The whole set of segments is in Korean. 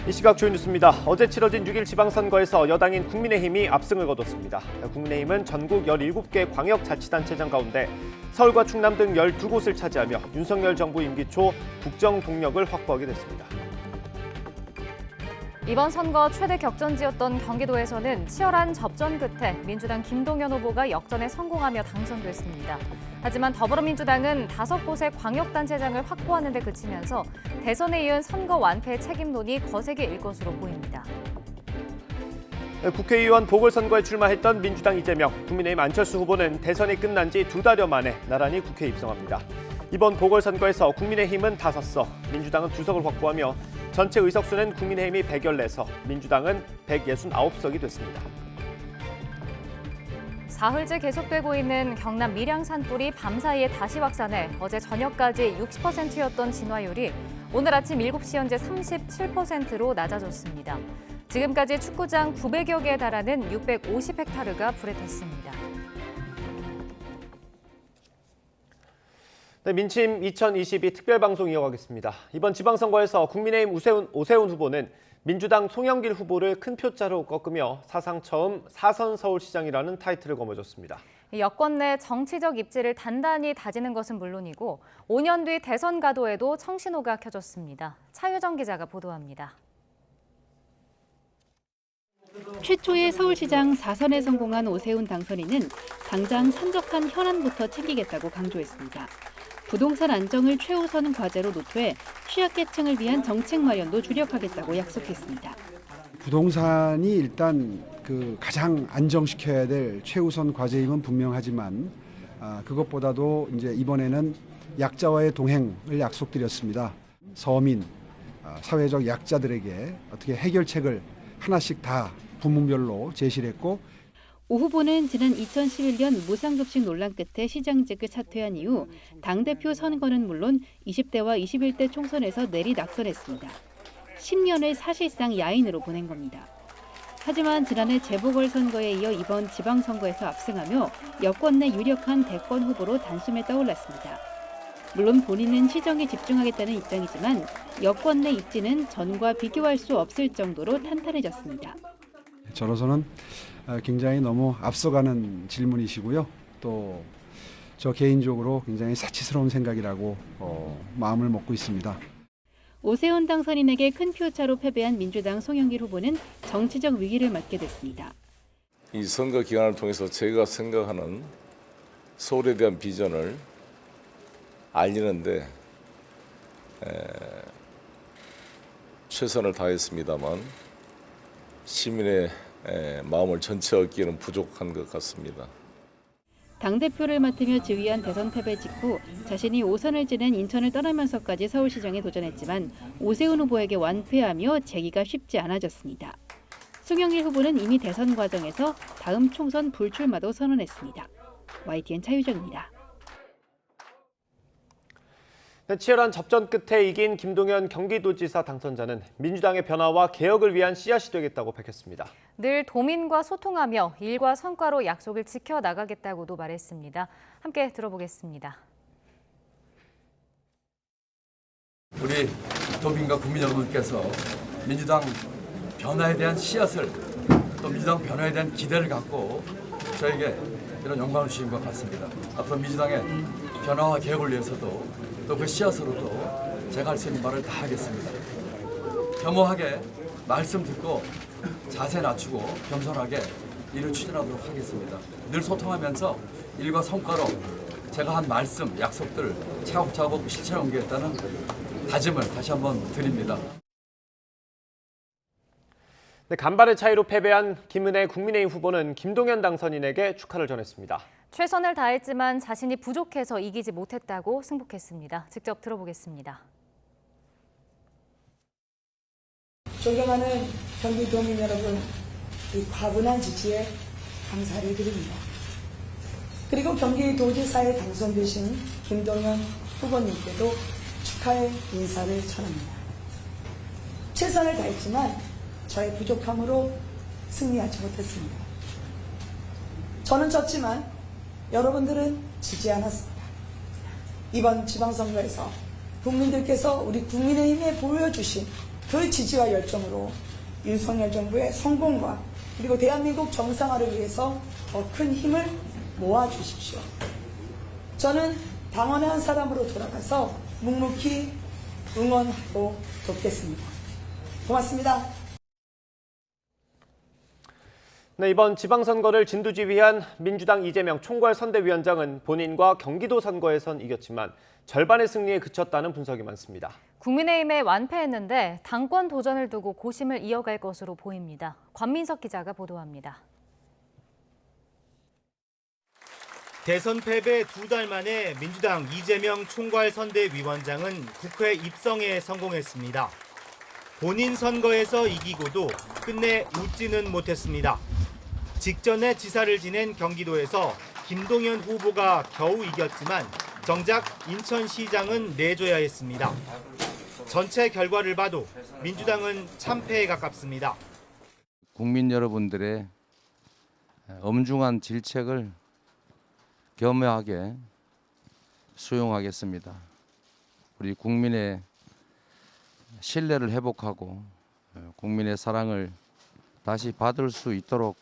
이 시각 주요 뉴스입니다. 어제 치러진 6일 지방선거에서 여당인 국민의힘이 압승을 거뒀습니다. 국민의힘은 전국 17개 광역자치단체장 가운데 서울과 충남 등 12곳을 차지하며 윤석열 정부 임기 초 국정 동력을 확보하게 됐습니다. 이번 선거 최대 격전지였던 경기도에서는 치열한 접전 끝에 민주당 김동연 후보가 역전에 성공하며 당선됐습니다. 하지만 더불어민주당은 5곳의 광역단체장을 확보하는 데 그치면서 대선에 이은 선거 완패 책임론이 거세게 일 것으로 보입니다. 국회의원 보궐선거에 출마했던 민주당 이재명, 국민의힘 안철수 후보는 대선이 끝난 지 2달여 만에 나란히 국회에 입성합니다. 이번 보궐선거에서 국민의힘은 5석, 민주당은 2석을 확보하며 전체 의석수는 국민의힘이 114석, 민주당은 169석이 됐습니다. 사흘째 계속되고 있는 경남 밀양 산불이 밤사이에 다시 확산해 어제 저녁까지 60%였던 진화율이 오늘 아침 7시 현재 37%로 낮아졌습니다. 지금까지 축구장 900여 개에 달하는 650헥타르가 불에 탔습니다. 네, 민침 2022 특별방송 이어가겠습니다. 이번 지방선거에서 국민의힘 오세훈 후보는 민주당 송영길 후보를 큰 표차로 꺾으며 사상 처음 4선 서울시장이라는 타이틀을 거머쥐었습니다. 여권 내 정치적 입지를 단단히 다지는 것은 물론이고 5년 뒤 대선 가도에도 청신호가 켜졌습니다. 차유정 기자가 보도합니다. 최초의 서울시장 4선에 성공한 오세훈 당선인은 당장 산적한 현안부터 챙기겠다고 강조했습니다. 부동산 안정을 최우선 과제로 노토해 취약계층을 위한 정책 마련도 주력하겠다고 약속했습니다. 부동산이 일단 가장 안정시켜야 될 최우선 과제임은 분명하지만 그것보다도 이제 이번에는 약자와의 동행을 약속드렸습니다. 서민, 사회적 약자들에게 어떻게 해결책을 하나씩 다 부문별로 제시를 했고, 오 후보는 지난 2011년 무상급식 논란 끝에 시장직을 사퇴한 이후 당대표 선거는 물론 20대와 21대 총선에서 내리낙선했습니다. 10년을 사실상 야인으로 보낸 겁니다. 하지만 지난해 재보궐선거에 이어 이번 지방선거에서 압승하며 여권 내 유력한 대권 후보로 단숨에 떠올랐습니다. 물론 본인은 시정에 집중하겠다는 입장이지만 여권 내 입지는 전과 비교할 수 없을 정도로 탄탄해졌습니다. 저로서는 굉장히 너무 앞서가는 질문이시고요. 또 저 개인적으로 굉장히 사치스러운 생각이라고 마음을 먹고 있습니다. 오세훈 당선인에게 큰 표차로 패배한 민주당 송영길 후보는 정치적 위기를 맞게 됐습니다. 이 선거 기간을 통해서 제가 생각하는 서울에 대한 비전을 알리는데 최선을 다했습니다만 시민의 마음을 전체 얻기에는 부족한 것 같습니다. 당대표를 맡으며 지휘한 대선 패배 직후 자신이 5선을 지낸 인천을 떠나면서까지 서울시장에 도전했지만 오세훈 후보에게 완패하며 재기가 쉽지 않아졌습니다. 송영길 후보는 이미 대선 과정에서 다음 총선 불출마도 선언했습니다. YTN 차유정입니다. 치열한 접전 끝에 이긴 김동연 경기도지사 당선자는 민주당의 변화와 개혁을 위한 씨앗이 되겠다고 밝혔습니다. 늘 도민과 소통하며 일과 성과로 약속을 지켜나가겠다고도 말했습니다. 함께 들어보겠습니다. 우리 도민과 국민 여러분께서 민주당 변화에 대한 씨앗을 또 민주당 변화에 대한 기대를 갖고 저에게 이런 영광을 주신 것 같습니다. 앞으로 민주당의 변화와 개혁을 위해서도 또 그 씨앗으로도 제가 할 수 있는 말을 다 하겠습니다. 겸허하게 말씀 듣고 자세 낮추고 겸손하게 일을 추진하도록 하겠습니다. 늘 소통하면서 일과 성과로 제가 한 말씀, 약속들 차곡차곡 실천에 옮기겠다는 다짐을 다시 한번 드립니다. 네, 간발의 차이로 패배한 김은혜 국민의힘 후보는 김동연 당선인에게 축하를 전했습니다. 최선을 다했지만 자신이 부족해서 이기지 못했다고 승복했습니다. 직접 들어보겠습니다. 존경하는 경기도민 여러분, 이 과분한 지지에 감사를 드립니다. 그리고 경기도지사에 당선되신 김동연 후보님께도 축하의 인사를 전합니다. 최선을 다했지만 저의 부족함으로 승리하지 못했습니다. 저는 졌지만 여러분들은 지지 않았습니다. 이번 지방선거에서 국민들께서 우리 국민의힘에 보여주신 그 지지와 열정으로 윤석열 정부의 성공과 그리고 대한민국 정상화를 위해서 더 큰 힘을 모아주십시오. 저는 당원의 한 사람으로 돌아가서 묵묵히 응원하고 돕겠습니다. 고맙습니다. 네, 이번 지방선거를 진두지휘한 민주당 이재명 총괄선대위원장은 본인과 경기도 선거에선 이겼지만 절반의 승리에 그쳤다는 분석이 많습니다. 국민의힘에 완패했는데 당권 도전을 두고 고심을 이어갈 것으로 보입니다. 권민석 기자가 보도합니다. 대선 패배 2달 만에 민주당 이재명 총괄선대위원장은 국회 입성에 성공했습니다. 본인 선거에서 이기고도 끝내 웃지는 못했습니다. 직전에 지사를 지낸 경기도에서 김동연 후보가 겨우 이겼지만 정작 인천시장은 내줘야 했습니다. 전체 결과를 봐도 민주당은 참패에 가깝습니다. 국민 여러분들의 엄중한 질책을 겸허하게 수용하겠습니다. 우리 국민의 신뢰를 회복하고 국민의 사랑을 다시 받을 수 있도록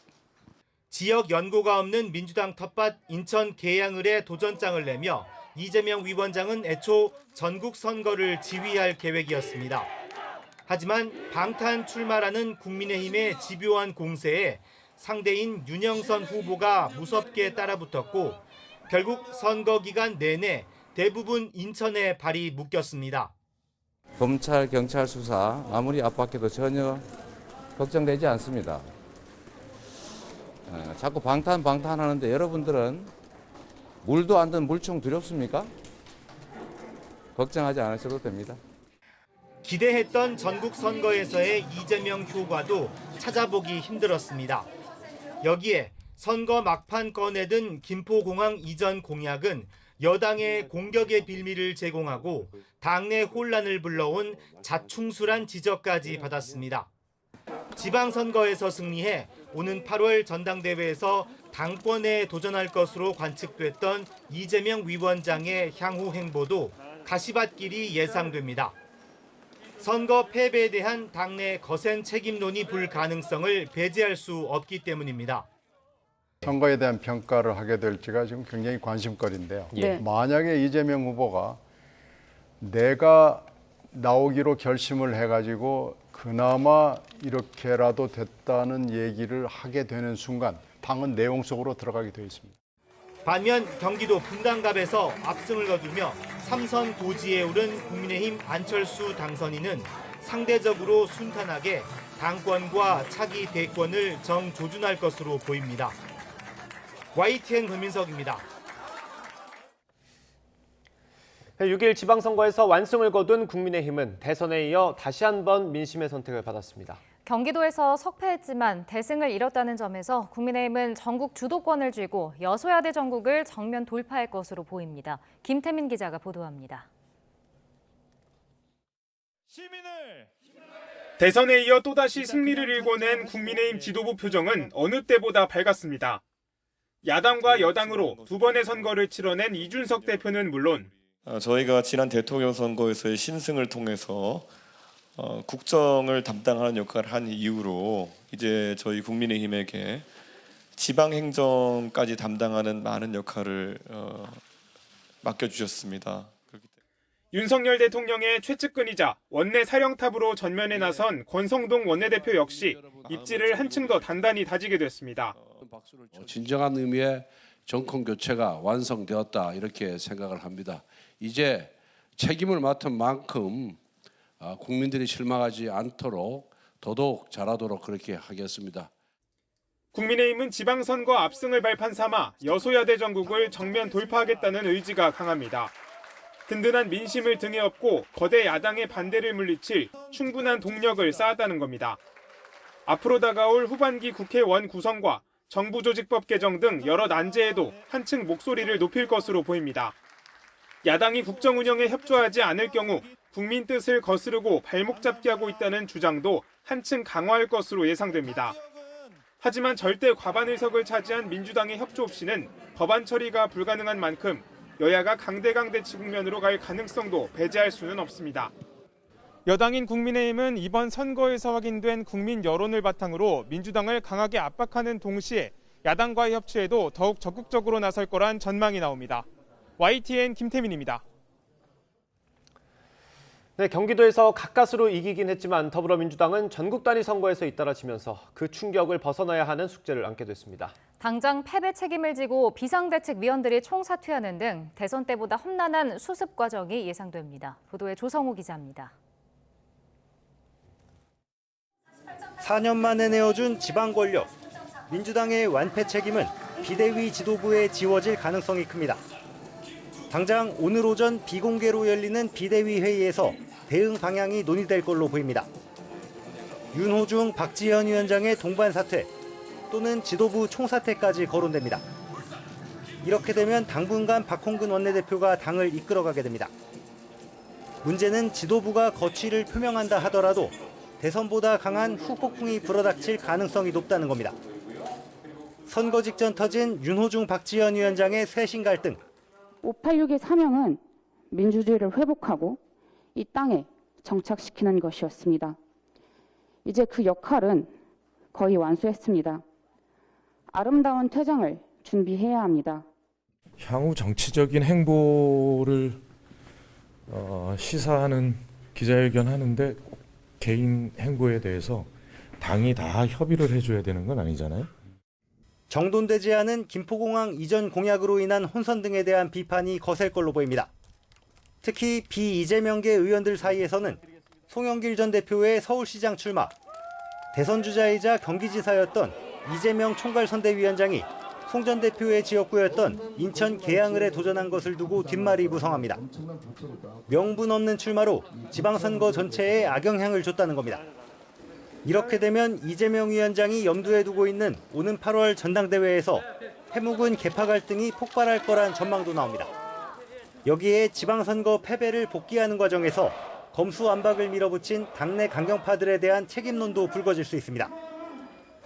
지역 연고가 없는 민주당 텃밭 인천 계양을에 도전장을 내며 이재명 위원장은 애초 전국 선거를 지휘할 계획이었습니다. 하지만 방탄 출마라는 국민의힘의 집요한 공세에 상대인 윤영선 후보가 무섭게 따라붙었고 결국 선거 기간 내내 대부분 인천에 발이 묶였습니다. 검찰, 경찰 수사 아무리 압박해도 전혀 걱정되지 않습니다. 자꾸 방탄하는데 여러분들은 물도 안 든 물총 두렵습니까? 걱정하지 않으셔도 됩니다. 기대했던 전국 선거에서의 이재명 효과도 찾아보기 힘들었습니다. 여기에 선거 막판 꺼내든 김포공항 이전 공약은 여당의 공격의 빌미를 제공하고 당내 혼란을 불러온 자충수란 지적까지 받았습니다. 지방선거에서 승리해 오는 8월 전당대회에서 당권에 도전할 것으로 관측됐던 이재명 위원장의 향후 행보도 가시밭길이 예상됩니다. 선거 패배에 대한 당내 거센 책임론이 불 가능성을 배제할 수 없기 때문입니다. 선거에 대한 평가를 하게 될지가 지금 굉장히 관심거리인데요. 예. 만약에 이재명 후보가 내가 나오기로 결심을 해가지고 그나마 이렇게라도 됐다는 얘기를 하게 되는 순간 당은 내용 속으로 들어가게 되어 있습니다. 반면 경기도 분당갑에서 압승을 거두며 3선 고지에 오른 국민의힘 안철수 당선인은 상대적으로 순탄하게 당권과 차기 대권을 정조준할 것으로 보입니다. YTN 권민석입니다. 6일 지방선거에서 완승을 거둔 국민의힘은 대선에 이어 다시 한번 민심의 선택을 받았습니다. 경기도에서 석패했지만 대승을 이뤘다는 점에서 국민의힘은 전국 주도권을 쥐고 여소야대 전국을 정면 돌파할 것으로 보입니다. 김태민 기자가 보도합니다. 대선에 이어 또다시 승리를 일궈낸 국민의힘 지도부 표정은 어느 때보다 밝았습니다. 야당과 여당으로 두 번의 선거를 치러낸 이준석 대표는 물론 저희가 지난 대통령 선거에서의 신승을 통해서 국정을 담당하는 역할을 한 이후로 이제 저희 국민의힘에게 지방행정까지 담당하는 많은 역할을 맡겨주셨습니다. 윤석열 대통령의 최측근이자 원내 사령탑으로 전면에 나선 권성동 원내대표 역시 입지를 한층 더 단단히 다지게 됐습니다. 진정한 의미의 정권 교체가 완성되었다 이렇게 생각을 합니다. 이제 책임을 맡은 만큼 국민들이 실망하지 않도록 더더욱 잘하도록 그렇게 하겠습니다. 국민의힘은 지방선거 압승을 발판 삼아 여소야대 전국을 정면 돌파하겠다는 의지가 강합니다. 든든한 민심을 등에 업고 거대 야당의 반대를 물리칠 충분한 동력을 쌓았다는 겁니다. 앞으로 다가올 후반기 국회원 구성과 정부조직법 개정 등 여러 난제에도 한층 목소리를 높일 것으로 보입니다. 야당이 국정 운영에 협조하지 않을 경우 국민 뜻을 거스르고 발목 잡기 하고 있다는 주장도 한층 강화할 것으로 예상됩니다. 하지만 절대 과반 의석을 차지한 민주당의 협조 없이는 법안 처리가 불가능한 만큼 여야가 강대강대치 국면으로 갈 가능성도 배제할 수는 없습니다. 여당인 국민의힘은 이번 선거에서 확인된 국민 여론을 바탕으로 민주당을 강하게 압박하는 동시에 야당과의 협치에도 더욱 적극적으로 나설 거란 전망이 나옵니다. YTN 김태민입니다. 네, 경기도에서 가까스로 이기긴 했지만 더불어민주당은 전국 단위 선거에서 잇따라지면서 그 충격을 벗어나야 하는 숙제를 안게 됐습니다. 당장 패배 책임을 지고 비상대책위원들이 총사퇴하는 등 대선 때보다 험난한 수습 과정이 예상됩니다. 보도에 조성호 기자입니다. 4년 만에 내어준 지방 권력. 민주당의 완패 책임은 비대위 지도부에 지워질 가능성이 큽니다. 당장 오늘 오전 비공개로 열리는 비대위 회의에서 대응 방향이 논의될 걸로 보입니다. 윤호중, 박지현 위원장의 동반 사퇴 또는 지도부 총사퇴까지 거론됩니다. 이렇게 되면 당분간 박홍근 원내대표가 당을 이끌어가게 됩니다. 문제는 지도부가 거취를 표명한다 하더라도 대선보다 강한 후폭풍이 불어닥칠 가능성이 높다는 겁니다. 선거 직전 터진 윤호중, 박지현 위원장의 쇄신 갈등. 586의 사명은 민주주의를 회복하고 이 땅에 정착시키는 것이었습니다. 이제 그 역할은 거의 완수했습니다. 아름다운 퇴장을 준비해야 합니다. 향후 정치적인 행보를 시사하는 기자회견 하는데 개인 행보에 대해서 당이 다 협의를 해줘야 되는 건 아니잖아요. 정돈되지 않은 김포공항 이전 공약으로 인한 혼선 등에 대한 비판이 거셀 걸로 보입니다. 특히 비이재명계 의원들 사이에서는 송영길 전 대표의 서울시장 출마, 대선 주자이자 경기지사였던 이재명 총괄선대위원장이 송 전 대표의 지역구였던 인천 계양을에 도전한 것을 두고 뒷말이 무성합니다. 명분 없는 출마로 지방선거 전체에 악영향을 줬다는 겁니다. 이렇게 되면 이재명 위원장이 염두에 두고 있는 오는 8월 전당대회에서 해묵은 계파 갈등이 폭발할 거란 전망도 나옵니다. 여기에 지방선거 패배를 복귀하는 과정에서 검수완박을 밀어붙인 당내 강경파들에 대한 책임론도 불거질 수 있습니다.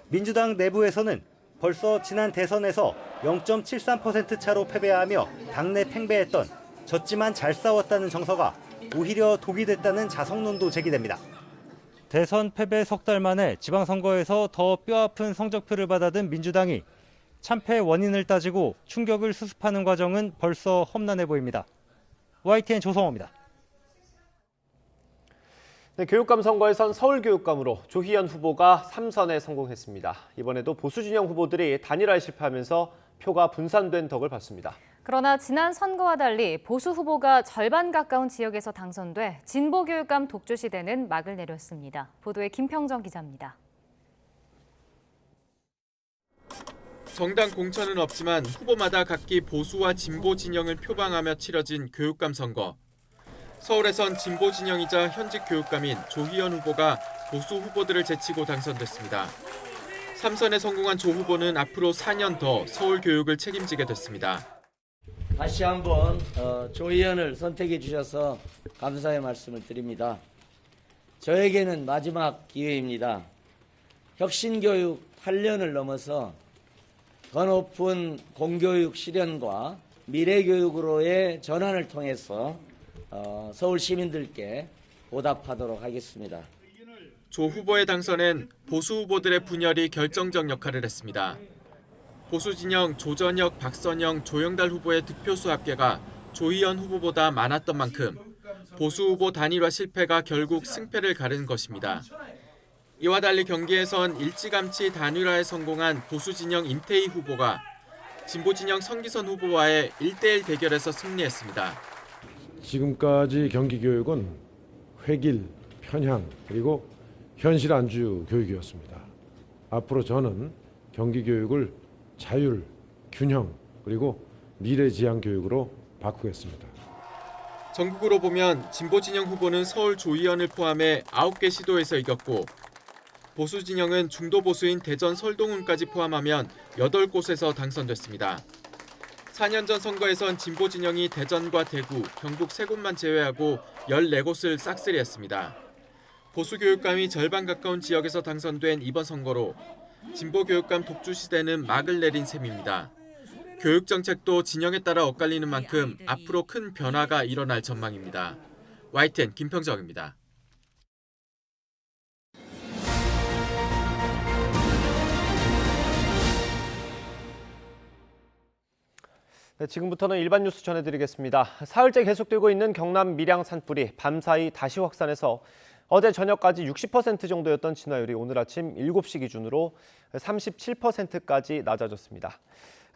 민주당 내부에서는 벌써 지난 대선에서 0.73% 차로 패배하며 당내 팽배했던 졌지만 잘 싸웠다는 정서가 오히려 독이 됐다는 자성론도 제기됩니다. 대선 패배 석 달 만에 지방선거에서 더 뼈아픈 성적표를 받아든 민주당이 참패 원인을 따지고 충격을 수습하는 과정은 벌써 험난해 보입니다. YTN 조성호입니다. 네, 교육감 선거에선 서울교육감으로 조희연 후보가 3선에 성공했습니다. 이번에도 보수진영 후보들이 단일화에 실패하면서 표가 분산된 덕을 봤습니다. 그러나 지난 선거와 달리 보수 후보가 절반 가까운 지역에서 당선돼 진보교육감 독주 시대는 막을 내렸습니다. 보도에 김평정 기자입니다. 정당 공천은 없지만 후보마다 각기 보수와 진보 진영을 표방하며 치러진 교육감 선거. 서울에선 진보 진영이자 현직 교육감인 조희연 후보가 보수 후보들을 제치고 당선됐습니다. 3선에 성공한 조 후보는 앞으로 4년 더 서울 교육을 책임지게 됐습니다. 다시 한번 조희연을 선택해 주셔서 감사의 말씀을 드립니다. 저에게는 마지막 기회입니다. 혁신교육 8년을 넘어서 더 높은 공교육 실현과 미래교육으로의 전환을 통해서 서울 시민들께 보답하도록 하겠습니다. 조 후보의 당선엔 보수 후보들의 분열이 결정적 역할을 했습니다. 보수 진영 조전혁, 박선영, 조영달 후보의 득표수 합계가 조희연 후보보다 많았던 만큼 보수 후보 단일화 실패가 결국 승패를 가른 것입니다. 이와 달리 경기에선 일찌감치 단일화에 성공한 보수 진영 임태희 후보가 진보 진영 성기선 후보와의 1대1 대결에서 승리했습니다. 지금까지 경기교육은 획일, 편향, 그리고 현실 안주 교육이었습니다. 앞으로 저는 경기교육을 자율, 균형, 그리고 미래지향 교육으로 바꾸겠습니다. 전국으로 보면 진보 진영 후보는 서울 조희연을 포함해 9개 시도에서 이겼고 보수 진영은 중도 보수인 대전 설동훈까지 포함하면 8곳에서 당선됐습니다. 4년 전 선거에선 진보 진영이 대전과 대구, 경북 3곳만 제외하고 14곳을 싹쓸이했습니다. 보수 교육감이 절반 가까운 지역에서 당선된 이번 선거로 진보 교육감 독주 시대는 막을 내린 셈입니다. 교육 정책도 진영에 따라 엇갈리는 만큼 앞으로 큰 변화가 일어날 전망입니다. YTN 김평정입니다. 네, 지금부터는 일반 뉴스 전해드리겠습니다. 사흘째 계속되고 있는 경남 밀양 산불이 밤사이 다시 확산해서 어제 저녁까지 60% 정도였던 진화율이 오늘 아침 7시 기준으로 37%까지 낮아졌습니다.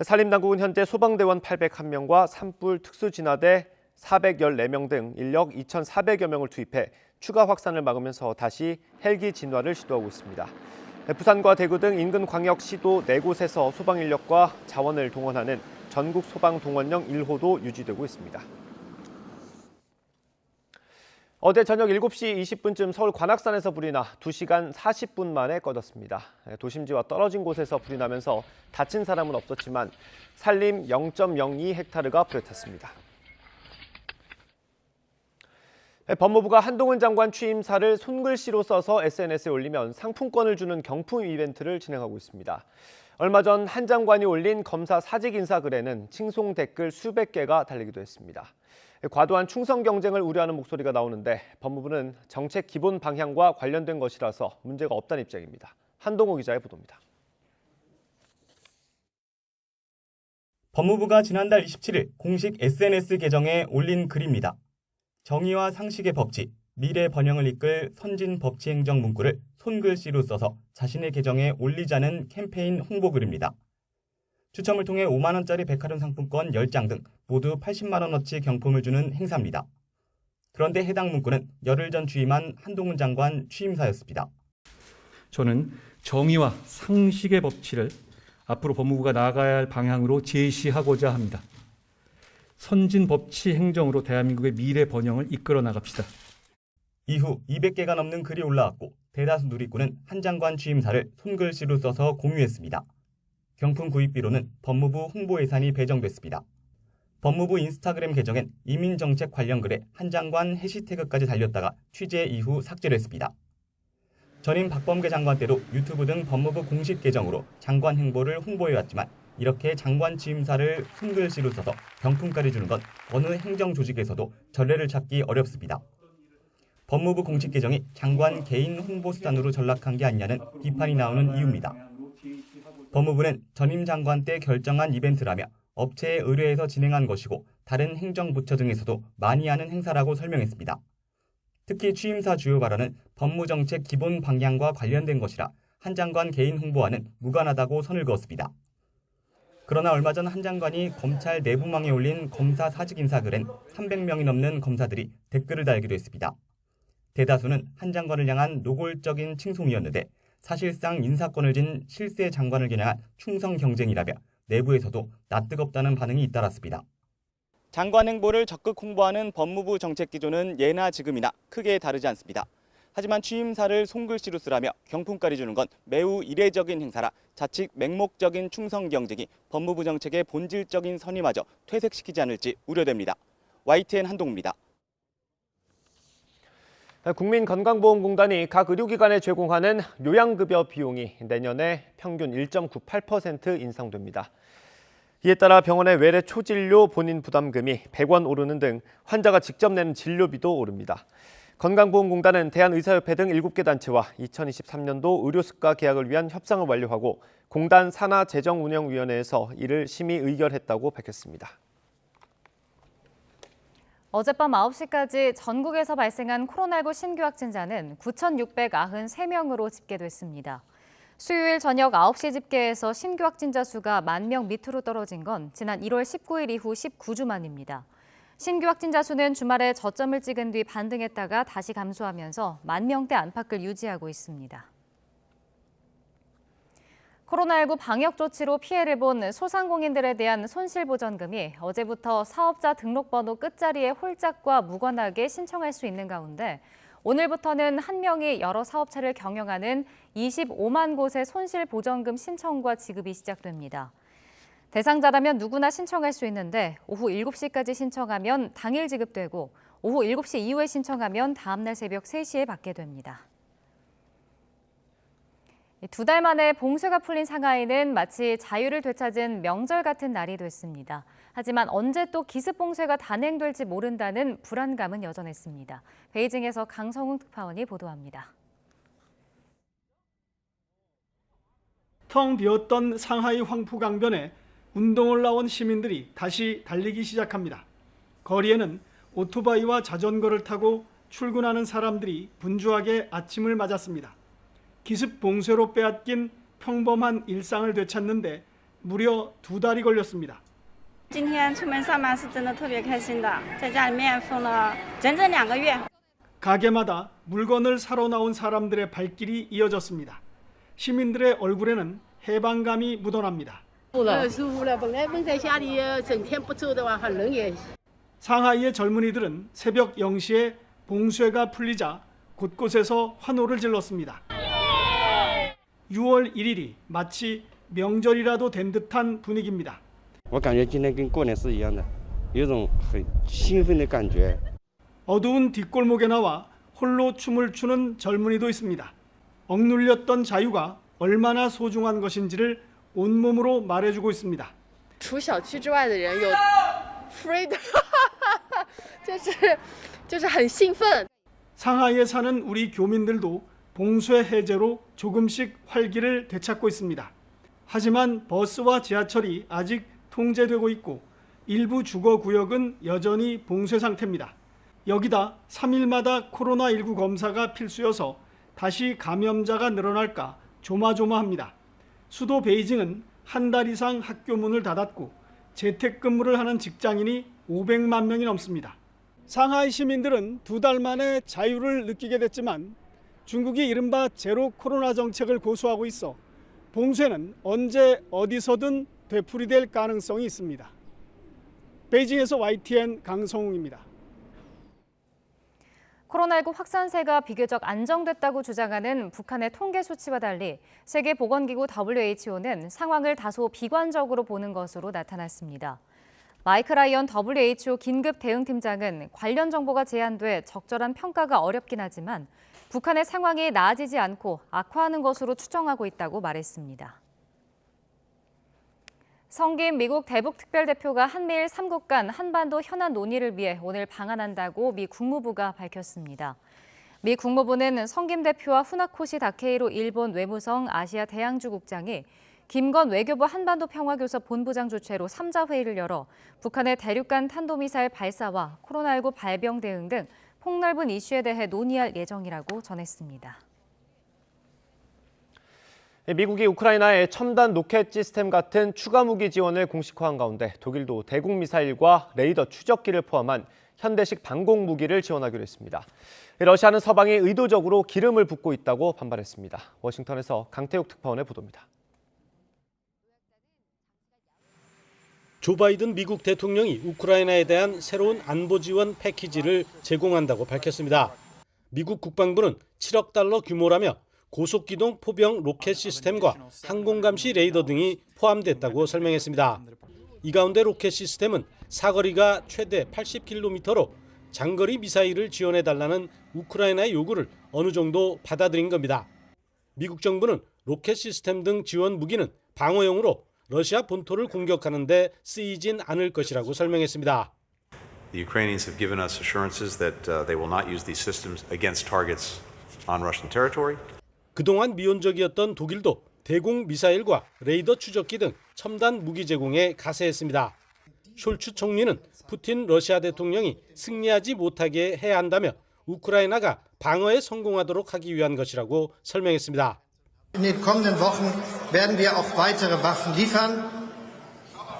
산림당국은 현재 소방대원 801명과 산불 특수진화대 414명 등 인력 2,400여 명을 투입해 추가 확산을 막으면서 다시 헬기 진화를 시도하고 있습니다. 부산과 대구 등 인근 광역시도 4곳에서 소방 인력과 자원을 동원하는 전국 소방 동원령 1호도 유지되고 있습니다. 어제 저녁 7시 20분쯤 서울 관악산에서 불이 나 2시간 40분 만에 꺼졌습니다. 도심지와 떨어진 곳에서 불이 나면서 다친 사람은 없었지만 산림 0.02헥타르가 불에 탔습니다. 법무부가 한동훈 장관 취임사를 손글씨로 써서 SNS에 올리면 상품권을 주는 경품 이벤트를 진행하고 있습니다. 얼마 전 한 장관이 올린 검사 사직 인사 글에는 칭송 댓글 수백 개가 달리기도 했습니다. 과도한 충성 경쟁을 우려하는 목소리가 나오는데 법무부는 정책 기본 방향과 관련된 것이라서 문제가 없다는 입장입니다. 한동호 기자의 보도입니다. 법무부가 지난달 27일 공식 SNS 계정에 올린 글입니다. 정의와 상식의 법치, 미래 번영을 이끌 선진 법치 행정 문구를 손글씨로 써서 자신의 계정에 올리자는 캠페인 홍보글입니다. 추첨을 통해 5만 원짜리 백화점 상품권 10장 등 모두 80만 원어치 경품을 주는 행사입니다. 그런데 해당 문구는 열흘 전 취임한 한동훈 장관 취임사였습니다. 저는 정의와 상식의 법치를 앞으로 법무부가 나아가야 할 방향으로 제시하고자 합니다. 선진 법치 행정으로 대한민국의 미래 번영을 이끌어 나갑시다. 이후 200개가 넘는 글이 올라왔고 대다수 누리꾼은 한 장관 취임사를 손글씨로 써서 공유했습니다. 경품 구입비로는 법무부 홍보 예산이 배정됐습니다. 법무부 인스타그램 계정엔 이민정책 관련 글에 한 장관 해시태그까지 달렸다가 취재 이후 삭제를 했습니다. 전임 박범계 장관 때도 유튜브 등 법무부 공식 계정으로 장관 행보를 홍보해왔지만 이렇게 장관 취임사를 손글씨로 써서 경품까지 주는 건 어느 행정 조직에서도 전례를 찾기 어렵습니다. 법무부 공식 계정이 장관 개인 홍보 수단으로 전락한 게 아니냐는 비판이 나오는 이유입니다. 법무부는 전임 장관 때 결정한 이벤트라며 업체에 의뢰해서 진행한 것이고 다른 행정부처 등에서도 많이 하는 행사라고 설명했습니다. 특히 취임사 주요 발언은 법무정책 기본 방향과 관련된 것이라 한 장관 개인 홍보와는 무관하다고 선을 그었습니다. 그러나 얼마 전 한 장관이 검찰 내부망에 올린 검사 사직 인사 글엔 300명이 넘는 검사들이 댓글을 달기도 했습니다. 대다수는 한 장관을 향한 노골적인 칭송이었는데 사실상 인사권을 진 실세 장관을 겨냥한 충성 경쟁이라며 내부에서도 낯뜨겁다는 반응이 잇따랐습니다. 장관 행보를 적극 홍보하는 법무부 정책 기조는 예나 지금이나 크게 다르지 않습니다. 하지만 취임사를 손글씨로 쓰라며 경품까지 주는 건 매우 이례적인 행사라 자칫 맹목적인 충성 경쟁이 법무부 정책의 본질적인 선의마저 퇴색시키지 않을지 우려됩니다. YTN 한동우입니다. 국민건강보험공단이 각 의료기관에 제공하는 요양급여 비용이 내년에 평균 1.98% 인상됩니다. 이에 따라 병원의 외래 초진료 본인 부담금이 100원 오르는 등 환자가 직접 내는 진료비도 오릅니다. 건강보험공단은 대한의사협회 등 7개 단체와 2023년도 의료습가 계약을 위한 협상을 완료하고 공단 산하재정운영위원회에서 이를 심의 의결했다고 밝혔습니다. 어젯밤 9시까지 전국에서 발생한 코로나19 신규 확진자는 9,693명으로 집계됐습니다. 수요일 저녁 9시 집계에서 신규 확진자 수가 10,000명 밑으로 떨어진 건 지난 1월 19일 이후 19주 만입니다. 신규 확진자 수는 주말에 저점을 찍은 뒤 반등했다가 다시 감소하면서 10,000명대 안팎을 유지하고 있습니다. 코로나19 방역 조치로 피해를 본 소상공인들에 대한 손실보전금이 어제부터 사업자 등록번호 끝자리에 홀짝과 무관하게 신청할 수 있는 가운데 오늘부터는 한 명이 여러 사업체를 경영하는 25만 곳의 손실보전금 신청과 지급이 시작됩니다. 대상자라면 누구나 신청할 수 있는데 오후 7시까지 신청하면 당일 지급되고 오후 7시 이후에 신청하면 다음날 새벽 3시에 받게 됩니다. 2달 만에 봉쇄가 풀린 상하이는 마치 자유를 되찾은 명절 같은 날이 됐습니다. 하지만 언제 또 기습 봉쇄가 단행될지 모른다는 불안감은 여전했습니다. 베이징에서 강성웅 특파원이 보도합니다. 텅 비었던 상하이 황푸강변에 운동을 나온 시민들이 다시 달리기 시작합니다. 거리에는 오토바이와 자전거를 타고 출근하는 사람들이 분주하게 아침을 맞았습니다. 기습 봉쇄로 빼앗긴 평범한 일상을 되찾는데 무려 2달이 걸렸습니다. 今天出门上班是真的特别开心的，在家里面封了整整2个月。 가게마다 물건을 사러 나온 사람들의 발길이 이어졌습니다. 시민들의 얼굴에는 해방감이 묻어납니다. 상하이의 젊은이들은 새벽 0시에 봉쇄가 풀리자 곳곳에서 환호를 질렀습니다. 6월 1일이 마치 명절이라도 된 듯한 분위기입니다. 我感觉今天跟过年是一样的，有种很兴奋的感觉。 어두운 뒷골목에 나와 홀로 춤을 추는 젊은이도 있습니다. 억눌렸던 자유가 얼마나 소중한 것인지를 온몸으로 말해주고 있습니다. 除小区之外的人有 freedom， 就是很兴奋。 상하이에 사는 우리 교민들도 봉쇄 해제로 조금씩 활기를 되찾고 있습니다. 하지만 버스와 지하철이 아직 통제되고 있고 일부 주거구역은 여전히 봉쇄 상태입니다. 여기다 3일마다 코로나19 검사가 필수여서 다시 감염자가 늘어날까 조마조마합니다. 수도 베이징은 한 달 이상 학교 문을 닫았고 재택근무를 하는 직장인이 500만 명이 넘습니다. 상하이 시민들은 2달 만에 자유를 느끼게 됐지만 중국이 이른바 제로 코로나 정책을 고수하고 있어 봉쇄는 언제 어디서든 되풀이될 가능성이 있습니다. 베이징에서 YTN 강성웅입니다. 코로나19 확산세가 비교적 안정됐다고 주장하는 북한의 통계 수치와 달리 세계보건기구 WHO는 상황을 다소 비관적으로 보는 것으로 나타났습니다. 마이크 라이언 WHO 긴급 대응팀장은 관련 정보가 제한돼 적절한 평가가 어렵긴 하지만 북한의 상황이 나아지지 않고 악화하는 것으로 추정하고 있다고 말했습니다. 성김 미국 대북특별대표가 한미일 3국 간 한반도 현안 논의를 위해 오늘 방한한다고 미 국무부가 밝혔습니다. 미 국무부는 성김 대표와 후나코시 다케이로 일본 외무성 아시아 대양주 국장이 김건 외교부 한반도 평화교섭 본부장 주최로 3자 회의를 열어 북한의 대륙간 탄도미사일 발사와 코로나19 발병 대응 등 폭넓은 이슈에 대해 논의할 예정이라고 전했습니다. 미국이 우크라이나에 첨단 로켓 시스템 같은 추가 무기 지원을 공식화한 가운데 독일도 대공 미사일과 레이더 추적기를 포함한 현대식 방공 무기를 지원하기로 했습니다. 러시아는 서방이 의도적으로 기름을 붓고 있다고 반발했습니다. 워싱턴에서 강태욱 특파원의 보도입니다. 조 바이든 미국 대통령이 우크라이나에 대한 새로운 안보 지원 패키지를 제공한다고 밝혔습니다. 미국 국방부는 7억 달러 규모라며 고속기동 포병 로켓 시스템과 항공감시 레이더 등이 포함됐다고 설명했습니다. 이 가운데 로켓 시스템은 사거리가 최대 80km로 장거리 미사일을 지원해달라는 우크라이나의 요구를 어느 정도 받아들인 겁니다. 미국 정부는 로켓 시스템 등 지원 무기는 방어용으로 러시아 본토를 공격하는 데 쓰이진 않을 것이라고 설명했습니다. The Ukrainians have given us assurances that they will not use these systems against targets on Russian territory. 그동안 미온적이었던 독일도 대공 미사일과 레이더 추적기 등 첨단 무기 제공에 가세했습니다. 숄츠 총리는 푸틴 러시아 대통령이 승리하지 못하게 해야 한다며 우크라이나가 방어에 성공하도록 하기 위한 것이라고 설명했습니다. In den kommenden Wochen werden wir auch weitere Waffen liefern.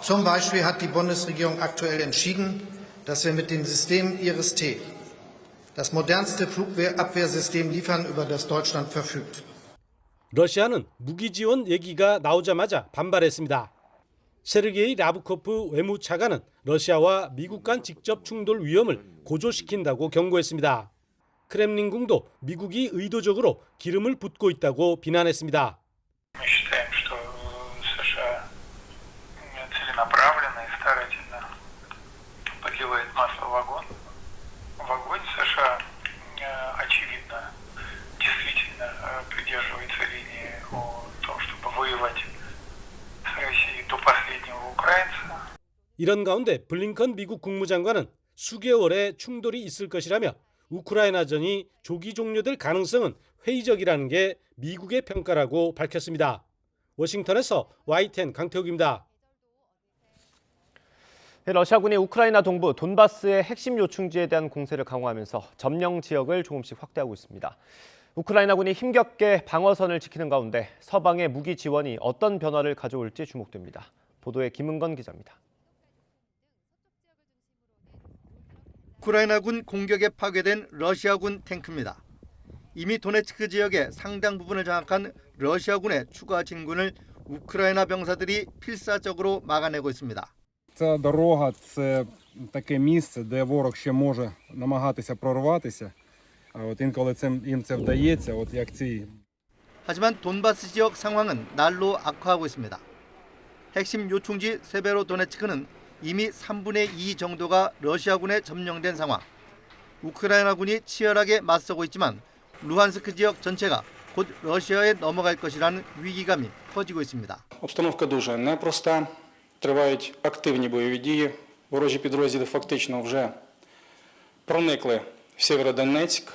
Zum Beispiel hat die Bundesregierung aktuell entschieden, dass wir mit dem System IRIS-T das modernste Flugabwehrsystem liefern, über das Deutschland verfügt. 러시아는 무기 지원 얘기가 나오자마자 반발했습니다. 세르게이 라브코프 외무차관은 러시아와 미국 간 직접 충돌 위험을 고조시킨다고 경고했습니다. 크렘린궁도 미국이 의도적으로 기름을 붓고 있다고 비난했습니다. 이런 가운데 블링컨 미국 국무장관은 수개월의 충돌이 있을 것이라며 우크라이나전이 조기 종료될 가능성은 회의적이라는 게 미국의 평가라고 밝혔습니다. 워싱턴에서 YTN 강태욱입니다. 러시아군이 우크라이나 동부 돈바스의 핵심 요충지에 대한 공세를 강화하면서 점령 지역을 조금씩 확대하고 있습니다. 우크라이나군이 힘겹게 방어선을 지키는 가운데 서방의 무기 지원이 어떤 변화를 가져올지 주목됩니다. 보도에 김은건 기자입니다. 우크라이나군 공격에 파괴된 러시아군 탱크입니다. 이미 도네츠크 지역의 상당 부분을 장악한 러시아군의 추가 진군을 우크라이나 병사들이 필사적으로 막아내고 있습니다. Ця дорога – це таке місце, де ворог ще може намагатися прорватися. А от інколи їм це вдається, от як ці. 하지만 돈바스 지역 상황은 날로 악화하고 있습니다. 핵심 요충지 세베로도네츠크는 이미 3분의 2 정도가 러시아군에 점령된 상황. 우크라이나군이 치열하게 맞서고 있지만 루한스크 지역 전체가 곧 러시아에 넘어갈 것이라는 위기감이 커지고 있습니다. Обстановка дуже непроста. Тривають активні бойові дії. Ворожі підрозділи фактично вже проникли в Сєвєродонецьк.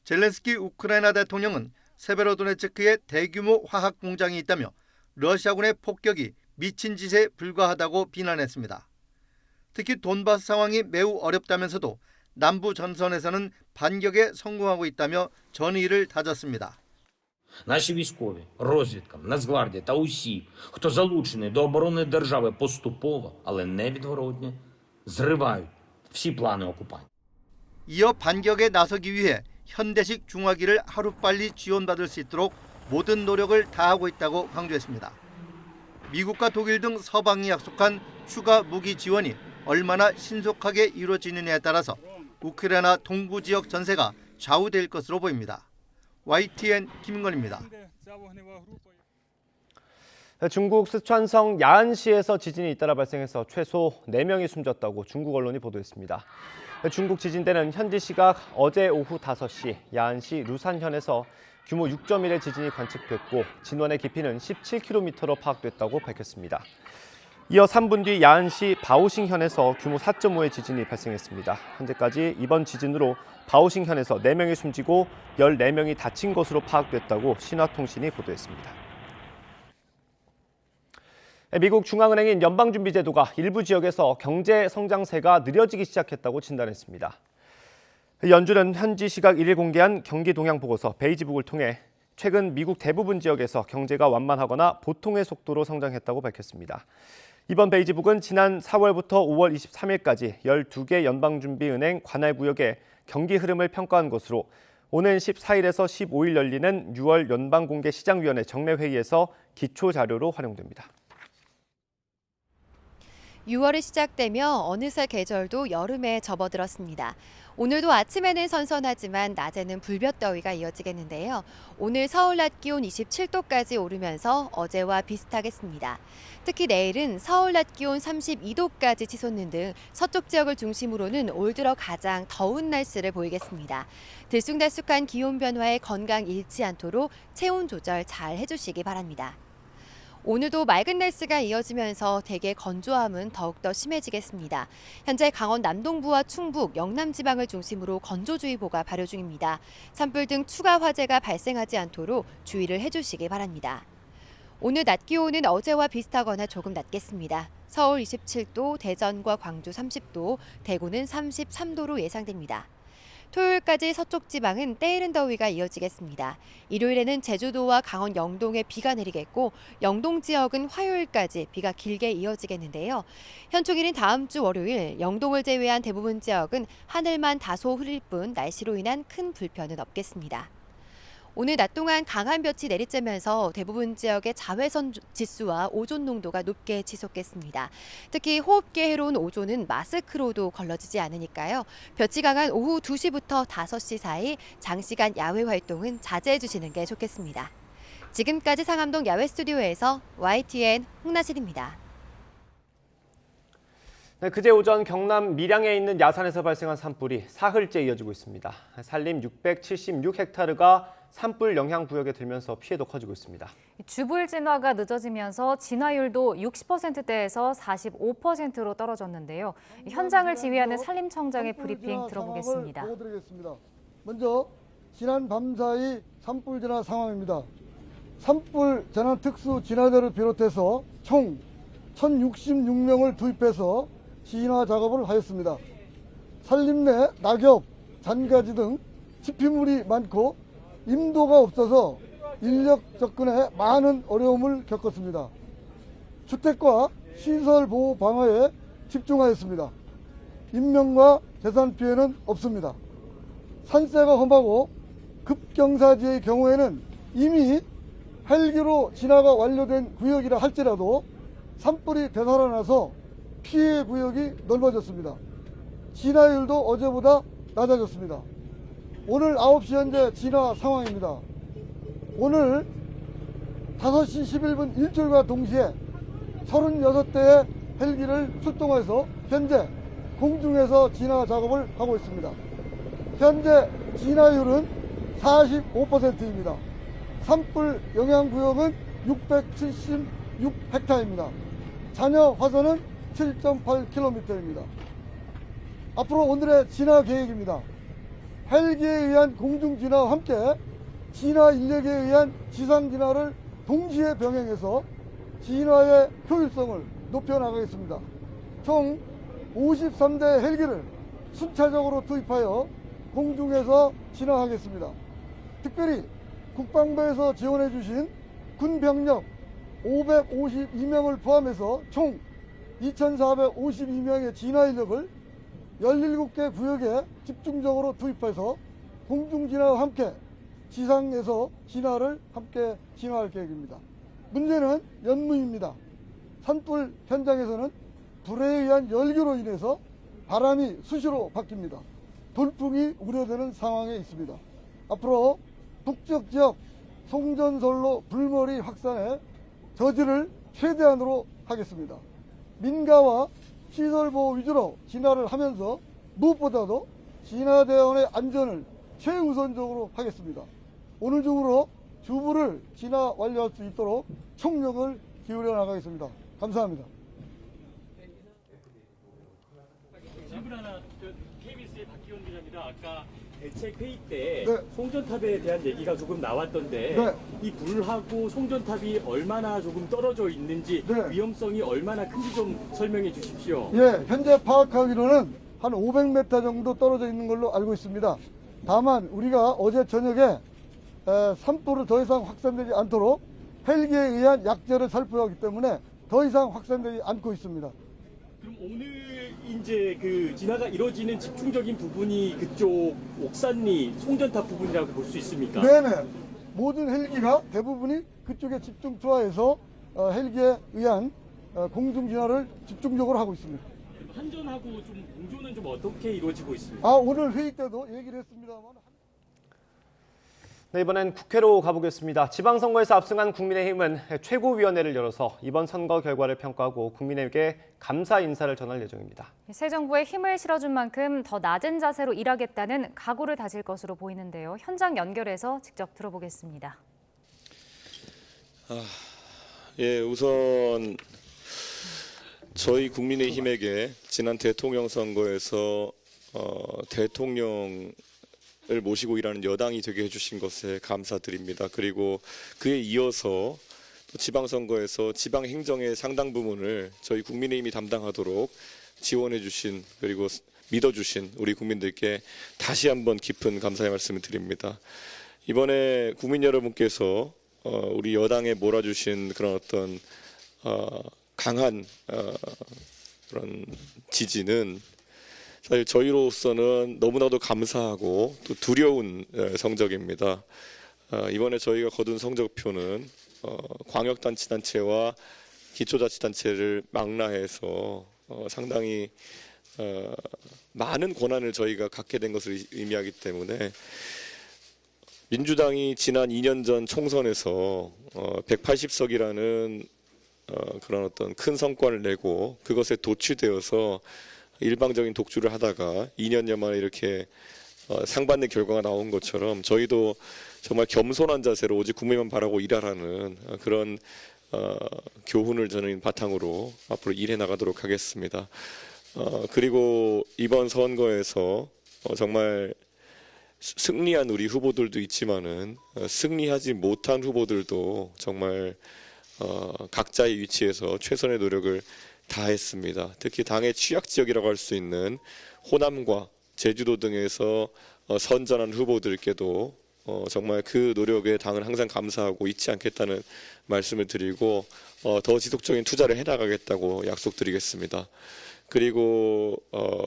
젤렌스키 우크라이나 대통령은 세베로도네츠크에 대규모 화학 공장이 있다며 러시아군의 폭격이 미친 짓에 불과하다고 비난했습니다. 특히 돈바스 상황이 매우 어렵다면서도 남부 전선에서는 반격에 성공하고 있다며 전의를 다졌습니다. Наші військові, розвідка, Нацгвардія та усі, хто залучений до оборони держави поступово, але невідворотно, зривають всі плани окупантів. 이어 반격에 나서기 위해 현대식 중화기를 하루빨리 지원받을 수 있도록 모든 노력을 다하고 있다고 강조했습니다. 미국과 독일 등 서방이 약속한 추가 무기 지원이 얼마나 신속하게 이루어지느냐에 따라서 우크라이나 동부 지역 전세가 좌우될 것으로 보입니다. YTN 김은건입니다. 중국 스촨성 야안시에서 지진이 잇따라 발생해서 최소 4명이 숨졌다고 중국 언론이 보도했습니다. 중국 지진대는 현지 시각 어제 오후 5시 야안시 루산현에서 규모 6.1의 지진이 관측됐고 진원의 깊이는 17km로 파악됐다고 밝혔습니다. 이어 3분 뒤 야안시 바오싱현에서 규모 4.5의 지진이 발생했습니다. 현재까지 이번 지진으로 바오싱현에서 4명이 숨지고 14명이 다친 것으로 파악됐다고 신화통신이 보도했습니다. 미국 중앙은행인 연방준비제도가 일부 지역에서 경제 성장세가 느려지기 시작했다고 진단했습니다. 연준은 현지 시각 1일 공개한 경기 동향 보고서 베이지북을 통해 최근 미국 대부분 지역에서 경제가 완만하거나 보통의 속도로 성장했다고 밝혔습니다. 이번 베이지북은 지난 4월부터 5월 23일까지 12개 연방준비은행 관할 구역의 경기 흐름을 평가한 것으로 오는 14일에서 15일 열리는 6월 연방공개시장위원회 정례회의에서 기초 자료로 활용됩니다. 6월이 시작되며 어느새 계절도 여름에 접어들었습니다. 오늘도 아침에는 선선하지만 낮에는 불볕더위가 이어지겠는데요. 오늘 서울 낮 기온 27도까지 오르면서 어제와 비슷하겠습니다. 특히 내일은 서울 낮 기온 32도까지 치솟는 등 서쪽 지역을 중심으로는 올 들어 가장 더운 날씨를 보이겠습니다. 들쑥날쑥한 기온 변화에 건강 잃지 않도록 체온 조절 잘 해주시기 바랍니다. 오늘도 맑은 날씨가 이어지면서 대개 건조함은 더욱더 심해지겠습니다. 현재 강원 남동부와 충북, 영남 지방을 중심으로 건조주의보가 발효 중입니다. 산불 등 추가 화재가 발생하지 않도록 주의를 해주시기 바랍니다. 오늘 낮 기온은 어제와 비슷하거나 조금 낮겠습니다. 서울 27도, 대전과 광주 30도, 대구는 33도로 예상됩니다. 토요일까지 서쪽 지방은 때이른 더위가 이어지겠습니다. 일요일에는 제주도와 강원 영동에 비가 내리겠고 영동 지역은 화요일까지 비가 길게 이어지겠는데요. 현충일인 다음 주 월요일 영동을 제외한 대부분 지역은 하늘만 다소 흐릴 뿐 날씨로 인한 큰 불편은 없겠습니다. 오늘 낮 동안 강한 볕이 내리쬐면서 대부분 지역의 자외선 지수와 오존 농도가 높게 치솟겠습니다. 특히 호흡기에 해로운 오존은 마스크로도 걸러지지 않으니까요. 볕이 강한 오후 2시부터 5시 사이 장시간 야외 활동은 자제해 주시는 게 좋겠습니다. 지금까지 상암동 야외 스튜디오에서 YTN 홍나실입니다. 네, 그제 오전 경남 밀양에 있는 야산에서 발생한 산불이 사흘째 이어지고 있습니다. 산림 676헥타르가 산불 영향 구역에 들면서 피해도 커지고 있습니다. 주불 진화가 늦어지면서 진화율도 60%대에서 45%로 떨어졌는데요. 현장을 지휘하는 산림청장의 브리핑 들어보겠습니다. 먼저 지난 밤사이 산불 진화 상황입니다. 산불 재난 특수 진화대를 비롯해서 총 1,066명을 투입해서 진화 작업을 하였습니다. 산림 내 낙엽, 잔가지 등 지피물이 많고 임도가 없어서 인력 접근에 많은 어려움을 겪었습니다. 주택과 시설 보호 방어에 집중하였습니다. 인명과 재산 피해는 없습니다. 산세가 험하고 급경사지의 경우에는 이미 헬기로 진화가 완료된 구역이라 할지라도 산불이 되살아나서 피해 구역이 넓어졌습니다. 진화율도 어제보다 낮아졌습니다. 오늘 9시 현재 진화 상황입니다. 오늘 5시 11분 일출과 동시에 36대의 헬기를 출동해서 현재 공중에서 진화 작업을 하고 있습니다. 현재 진화율은 45%입니다. 산불 영향구역은 676헥타입니다. 잔여 화선은 7.8km입니다. 앞으로 오늘의 진화 계획입니다. 헬기에 의한 공중 진화와 함께 진화 인력에 의한 지상 진화를 동시에 병행해서 진화의 효율성을 높여나가겠습니다. 총 53대 헬기를 순차적으로 투입하여 공중에서 진화하겠습니다. 특별히 국방부에서 지원해 주신 군병력 552명을 포함해서 총 2,452명의 진화 인력을 17개 구역에 집중적으로 투입해서 공중 진화와 함께 지상에서 진화를 함께 진화할 계획입니다. 문제는 연무입니다. 산불 현장에서는 불에 의한 열기로 인해서 바람이 수시로 바뀝니다. 돌풍이 우려되는 상황에 있습니다. 앞으로 북쪽 지역 송전선로 불머리 확산에 저지를 최대한으로 하겠습니다. 민가와 시설보호 위주로 진화를 하면서 무엇보다도 진화대원의 안전을 최우선적으로 하겠습니다. 오늘 중으로 주부를 진화 완료할 수 있도록 총력을 기울여 나가겠습니다. 감사합니다. 질문 하나, KBS의 박기원 기자입니다. 아까 대책 회의 때 네. 송전탑에 대한 얘기가 조금 나왔던데 네. 이 불하고 송전탑이 얼마나 조금 떨어져 있는지 네. 위험성이 얼마나 큰지 좀 설명해 주십시오. 예, 현재 파악하기로는 한 500m 정도 떨어져 있는 걸로 알고 있습니다. 다만 우리가 어제 저녁에 산불을 더 이상 확산되지 않도록 헬기에 의한 약제를 살포하기 때문에 더 이상 확산되지 않고 있습니다. 그럼 오늘 이제 그 진화가 이루어지는 집중적인 부분이 그쪽 옥산리 송전탑 부분이라고 볼 수 있습니까? 네네. 모든 헬기가 대부분이 그쪽에 집중 투하해서 헬기에 의한 공중 진화를 집중적으로 하고 있습니다. 한전하고 좀 공조는 좀 어떻게 이루어지고 있습니까? 오늘 회의 때도 얘기를 했습니다만. 네, 이번엔 국회로 가보겠습니다. 지방선거에서 압승한 국민의힘은 최고위원회를 열어서 이번 선거 결과를 평가하고 국민에게 감사 인사를 전할 예정입니다. 새 정부에 힘을 실어준 만큼 더 낮은 자세로 일하겠다는 각오를 다질 것으로 보이는데요. 현장 연결해서 직접 들어보겠습니다. 우선 저희 국민의힘에게 지난 대통령 선거에서 대통령을 모시고 일하는 여당이 되게 해주신 것에 감사드립니다. 그리고 그에 이어서 또 지방선거에서 지방행정의 상당 부분을 저희 국민의힘이 담당하도록 지원해 주신 그리고 믿어주신 우리 국민들께 다시 한번 깊은 감사의 말씀을 드립니다. 이번에 국민 여러분께서 우리 여당에 몰아주신 그런 어떤 강한 그런 지지는 사실 저희로서는 너무나도 감사하고 또 두려운 성적입니다. 이번에 저희가 거둔 성적표는 광역단체와 기초자치단체를 망라해서 상당히 많은 권한을 저희가 갖게 된 것을 의미하기 때문에 민주당이 지난 2년 전 총선에서 180석이라는 그런 어떤 큰 성과를 내고 그것에 도취되어서 일방적인 독주를 하다가 2년여 만에 이렇게 상받는 결과가 나온 것처럼 저희도 정말 겸손한 자세로 오직 국민만 바라고 일하라는 그런 교훈을 저는 바탕으로 앞으로 일해 나가도록 하겠습니다. 그리고 이번 선거에서 정말 승리한 우리 후보들도 있지만은 승리하지 못한 후보들도 정말 각자의 위치에서 최선의 노력을 다했습니다. 특히 당의 취약 지역이라고 할 수 있는 호남과 제주도 등에서 선전한 후보들께도 정말 그 노력에 당은 항상 감사하고 잊지 않겠다는 말씀을 드리고 더 지속적인 투자를 해나가겠다고 약속드리겠습니다. 그리고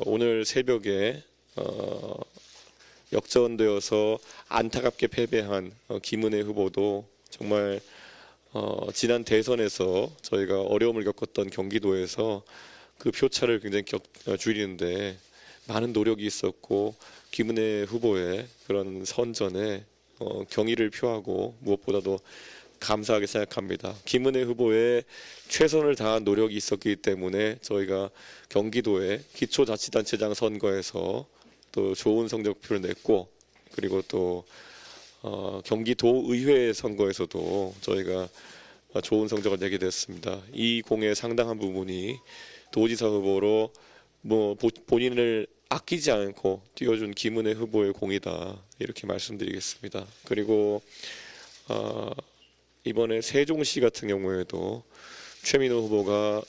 오늘 새벽에 역전되어서 안타깝게 패배한 김은혜 후보도 정말 지난 대선에서 저희가 어려움을 겪었던 경기도에서 그 표차를 굉장히 줄이는데 많은 노력이 있었고 김은혜 후보의 그런 선전에 경의를 표하고 무엇보다도 감사하게 생각합니다. 김은혜 후보의 최선을 다한 노력이 있었기 때문에 저희가 경기도의 기초자치단체장 선거에서 또 좋은 성적표를 냈고 그리고 또 경기도의회 선거에서도 저희가 좋은 성적을 내게 됐습니다. 이 공의 상당한 부분이 도지사 후보로 본인을 아끼지 않고 띄워준 김은혜 후보의 공이다 이렇게 말씀드리겠습니다. 그리고 이번에 세종시 같은 경우에도 최민호 후보가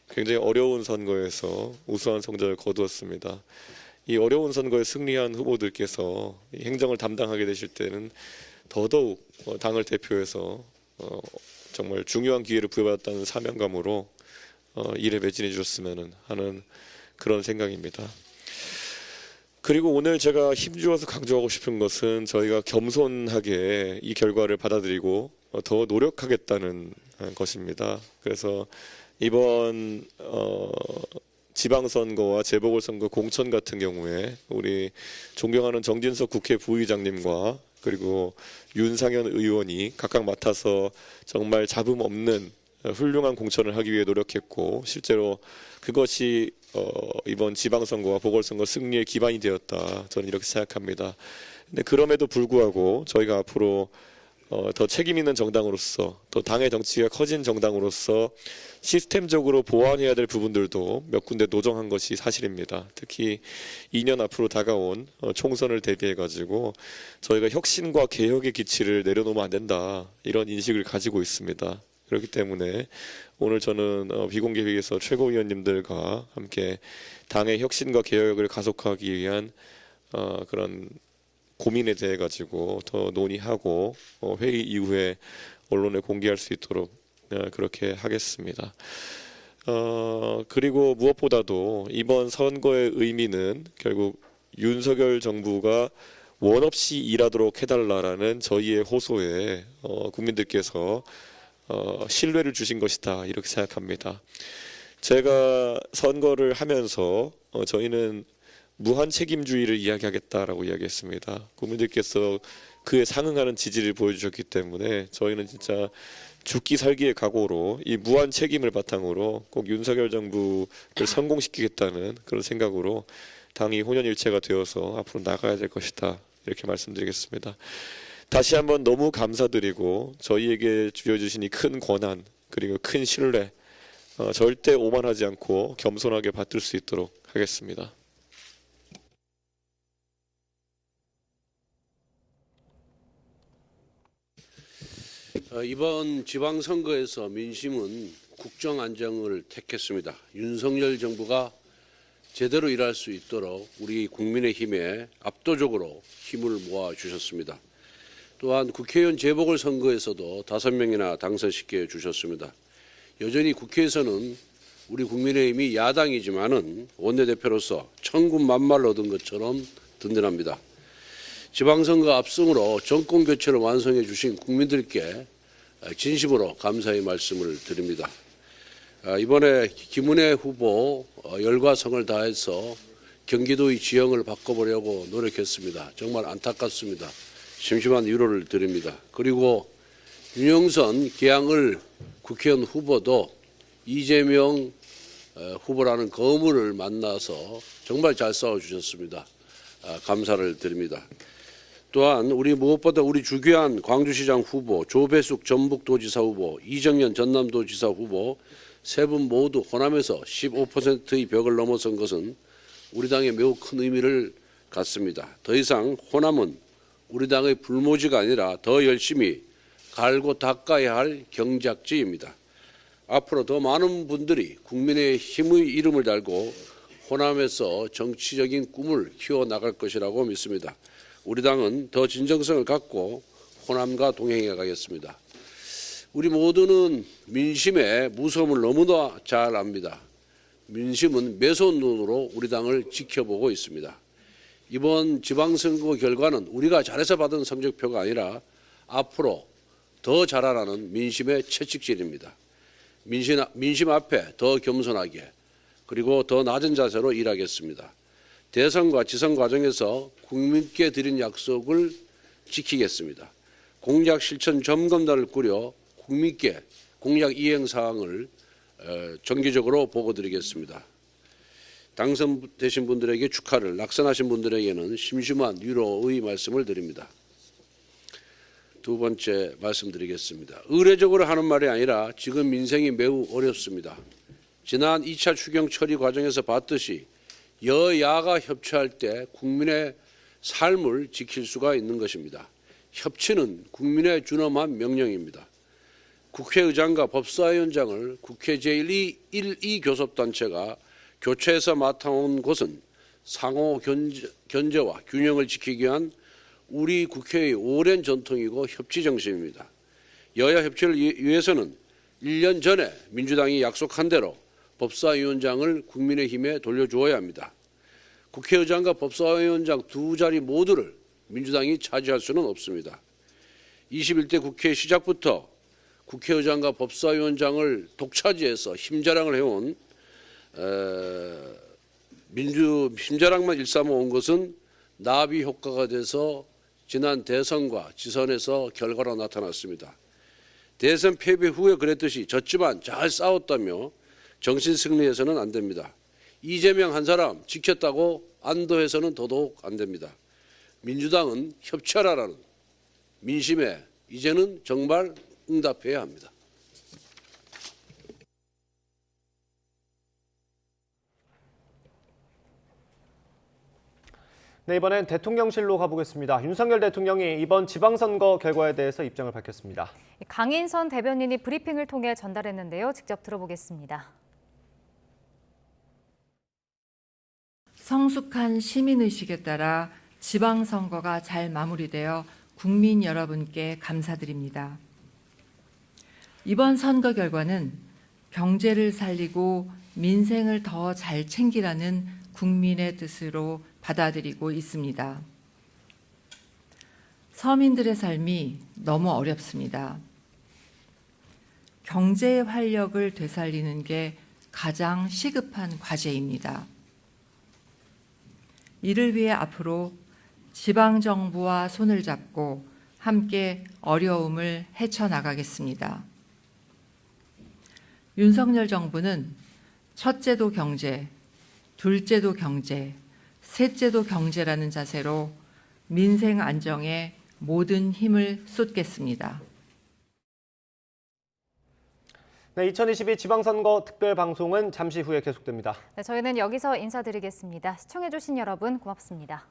굉장히 어려운 선거에서 우수한 성적을 거두었습니다. 이 어려운 선거에 승리한 후보들께서 행정을 담당하게 되실 때는 더더욱 당을 대표해서 정말 중요한 기회를 부여받았다는 사명감으로 일에 매진해 주셨으면 하는 그런 생각입니다. 그리고 오늘 제가 힘주어서 강조하고 싶은 것은 저희가 겸손하게 이 결과를 받아들이고 더 노력하겠다는 것입니다. 그래서 이번 지방선거와 재보궐선거 공천 같은 경우에 우리 존경하는 정진석 국회 부의장님과 그리고 윤상현 의원이 각각 맡아서 정말 잡음 없는 훌륭한 공천을 하기 위해 노력했고 실제로 그것이 이번 지방선거와 보궐선거 승리의 기반이 되었다. 저는 이렇게 생각합니다. 근데 그럼에도 불구하고 저희가 앞으로 더 책임 있는 정당으로서 또 당의 덩치가 커진 정당으로서 시스템적으로 보완해야 될 부분들도 몇 군데 노정한 것이 사실입니다. 특히 2년 앞으로 다가온 총선을 대비해 가지고 저희가 혁신과 개혁의 기치를 내려놓으면 안 된다. 이런 인식을 가지고 있습니다. 그렇기 때문에 오늘 저는 비공개회의에서 최고위원님들과 함께 당의 혁신과 개혁을 가속하기 위한 그런 고민에 대해 가지고 더 논의하고 회의 이후에 언론에 공개할 수 있도록 그렇게 하겠습니다. 그리고 무엇보다도 이번 선거의 의미는 결국 윤석열 정부가 원 없이 일하도록 해달라라는 저희의 호소에 국민들께서 신뢰를 주신 것이다 이렇게 생각합니다. 제가 선거를 하면서 저희는 무한 책임주의를 이야기하겠다라고 이야기했습니다. 국민들께서 그에 상응하는 지지를 보여주셨기 때문에 저희는 진짜 죽기 살기의 각오로 이 무한 책임을 바탕으로 꼭 윤석열 정부를 성공시키겠다는 그런 생각으로 당이 혼연일체가 되어서 앞으로 나가야 될 것이다 이렇게 말씀드리겠습니다. 다시 한번 너무 감사드리고 저희에게 주어주신 이 큰 권한 그리고 큰 신뢰 절대 오만하지 않고 겸손하게 받들 수 있도록 하겠습니다. 이번 지방선거에서 민심은 국정 안정을 택했습니다. 윤석열 정부가 제대로 일할 수 있도록 우리 국민의힘에 압도적으로 힘을 모아주셨습니다. 또한 국회의원 재보궐선거에서도 5명이나 당선시켜 주셨습니다. 여전히 국회에서는 우리 국민의힘이 야당이지만은 원내대표로서 천군만마를 얻은 것처럼 든든합니다. 지방선거 압승으로 정권교체를 완성해 주신 국민들께 진심으로 감사의 말씀을 드립니다. 이번에 김은혜 후보 열과 성을 다해서 경기도의 지형을 바꿔보려고 노력했습니다. 정말 안타깝습니다. 심심한 위로를 드립니다. 그리고 윤영선 계양을 국회의원 후보도 이재명 후보라는 거물을 만나서 정말 잘 싸워주셨습니다. 감사를 드립니다. 또한 무엇보다 우리 주규환 광주시장 후보, 조배숙 전북도지사 후보, 이정현 전남도지사 후보 세 분 모두 호남에서 15%의 벽을 넘어선 것은 우리 당에 매우 큰 의미를 갖습니다. 더 이상 호남은 우리 당의 불모지가 아니라 더 열심히 갈고 닦아야 할 경작지입니다. 앞으로 더 많은 분들이 국민의 힘의 이름을 달고 호남에서 정치적인 꿈을 키워나갈 것이라고 믿습니다. 우리 당은 더 진정성을 갖고 호남과 동행해 가겠습니다. 우리 모두는 민심의 무서움을 너무나 잘 압니다. 민심은 매서운 눈으로 우리 당을 지켜보고 있습니다. 이번 지방선거 결과는 우리가 잘해서 받은 성적표가 아니라 앞으로 더 잘하라는 민심의 채찍질입니다. 민심 앞에 더 겸손하게 그리고 더 낮은 자세로 일하겠습니다. 대선과 지선 과정에서 국민께 드린 약속을 지키겠습니다. 공약 실천 점검단을 꾸려 국민께 공약 이행 사항을 정기적으로 보고드리겠습니다. 당선되신 분들에게 축하를, 낙선하신 분들에게는 심심한 위로의 말씀을 드립니다. 두 번째 말씀드리겠습니다. 의례적으로 하는 말이 아니라 지금 민생이 매우 어렵습니다. 지난 2차 추경 처리 과정에서 봤듯이 여야가 협치할 때 국민의 삶을 지킬 수가 있는 것입니다. 협치는 국민의 준엄한 명령입니다. 국회의장과 법사위원장을 국회 제1위 교섭단체가 교체해서 맡아온 것은 상호 견제와 균형을 지키기 위한 우리 국회의 오랜 전통이고 협치 정신입니다. 여야 협치를 위해서는 1년 전에 민주당이 약속한 대로 법사위원장을 국민의힘에 돌려주어야 합니다. 국회의장과 법사위원장 두 자리 모두를 민주당이 차지할 수는 없습니다. 21대 국회 시작부터 국회의장과 법사위원장을 독차지해서 힘자랑을 해온 힘자랑만 일삼아 온 것은 나비 효과가 돼서 지난 대선과 지선에서 결과로 나타났습니다. 대선 패배 후에 그랬듯이 졌지만 잘 싸웠다며 정신 승리해서는 안 됩니다. 이재명 한 사람 지켰다고 안도해서는 더더욱 안 됩니다. 민주당은 협치하라는 민심에 이제는 정말 응답해야 합니다. 네, 이번엔 대통령실로 가보겠습니다. 윤석열 대통령이 이번 지방선거 결과에 대해서 입장을 밝혔습니다. 강인선 대변인이 브리핑을 통해 전달했는데요. 직접 들어보겠습니다. 성숙한 시민의식에 따라 지방선거가 잘 마무리되어 국민 여러분께 감사드립니다. 이번 선거 결과는 경제를 살리고 민생을 더 잘 챙기라는 국민의 뜻으로 받아들이고 있습니다. 서민들의 삶이 너무 어렵습니다. 경제의 활력을 되살리는 게 가장 시급한 과제입니다. 이를 위해 앞으로 지방정부와 손을 잡고 함께 어려움을 헤쳐나가겠습니다. 윤석열 정부는 첫째도 경제, 둘째도 경제, 셋째도 경제라는 자세로 민생 안정에 모든 힘을 쏟겠습니다. 네, 2022 지방선거 특별방송은 잠시 후에 계속됩니다. 네, 저희는 여기서 인사드리겠습니다. 시청해주신 여러분 고맙습니다.